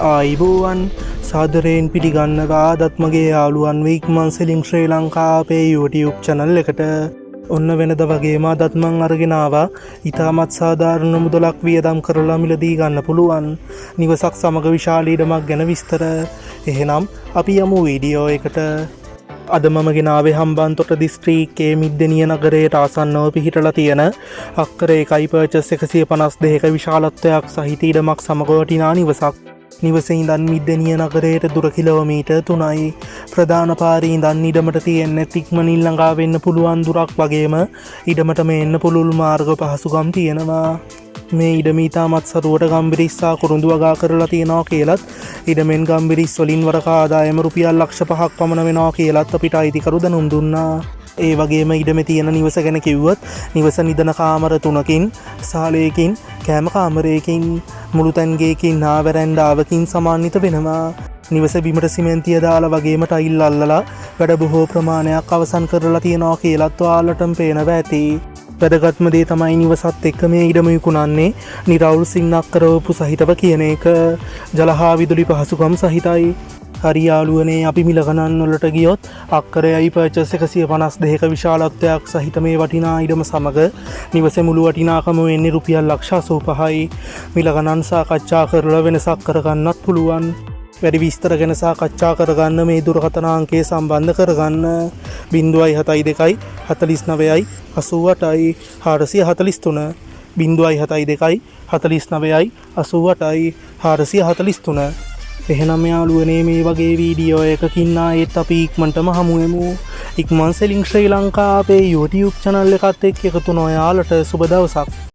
ආයිබෝවන් සාදරයෙන් පිළිගන්නවා දත්මගේ යාළුවන් ඉක්මන් සෙලින් ශ්‍රී ලංකා අපේ YouTube channel එකට. ඔන්න වෙනද වගේම දත්මන් අරගෙන ආවා ඉතාමත් සාධාරණ මුදලක් වියදම් කරලා මිලදී ගන්න පුළුවන් නිවසක් සමග විශාල ඉඩමක් ගැන විස්තර. එහෙනම් අපි යමු වීඩියෝ එකට. අද මම ගෙනාවේ හම්බන්තොට දිස්ත්‍රික්කයේ මිද්දෙනිය නගරයට ආසන්නව පිහිටලා තියෙන අක්කර 1 පර්චස් 152ක විශාලත්වයක් සහිත ඉඩමක් සමග වටිනා නිවසක්. නිවසේ ඉඳන් මිද්දෙනිය නගරයට දුර කිලෝමීටර් 3යි. ප්‍රධාන පාරේ ඉඳන් ඉඩමට තියෙන්නේ ඉක්මනින් ළඟා වෙන්න පුළුවන් දුරක් වගේම ඉඩමට මෙන්න පුළුල් මාර්ග පහසුකම් තියෙනවා. මේ ඉඩම ඉතාමත් සරුවට ගම්බිරිස්සා කුරුඳු වගා කරලා තියෙනවා කියලත් ඉඩමෙන් ගම්බිරිස් වලින් වරක ආදායම රුපියල් ලක්ෂ 5ක් පමණ වෙනවා කියලත් අපිට අයිතිකරු දැනුම් දුන්නා. ඒ වගේම ඉඩමේ තියෙන නිවස ගැන කිව්වොත් නිවස නිදන කාමර 3කින් සාලයකින් කෑම කාමරයකින් මුළු තැන්ගේකින් හා වැරැන්ඩාවකින් සමාන්විත වෙනවා. නිවස බිමට සිමෙන්තිය දාලා වගේම ටයිල් අල්ලලා වැඩ බොහෝ ප්‍රමාණයක් අවසන් කරලා තියෙනවා කියලත් ඔයාලටම පේනවා ඇති. වැදගත්ම දේ තමයි නිවසත් එක්ක මේ ඉඩම විකුණන්නේ නිරවුල් සින්නක් කරවපු සහිතව කියන එක. ජල හා විදුලි පහසුකම් සහිතයි. හරි යාළුවනේ අපි මිල ගණන් වලට ගියොත් අක්කරයයි පර්චස් 152ක විශාලත්වයක් සහිත මේ වටිනා ඉඩම සමග නිවසේ මුළු වටිනාකම වෙන්නේ රුපියල් ලක්ෂ 85යි. මිල ගණන් සාකච්ඡා කරලා වෙනසක් කරගන්නත් පුළුවන්. වැඩි විස්තර ගැන සාකච්ඡා කරගන්න මේ දුරකථන අංකය සම්බන්ධ කරගන්න 072 49යි 88යි 443 072 49යි 88යි 443. එහෙනම් යාළුවනේ මේ වගේ වීඩියෝ එකකින් ආයෙත් අපි ඉක්මනටම හමු වෙමු. ඉක්මන් සෙලින් ශ්‍රී ලංකා අපේ YouTube channel එකත් එක්ක එකතු වෙන ඔයාලට සුබ දවසක්.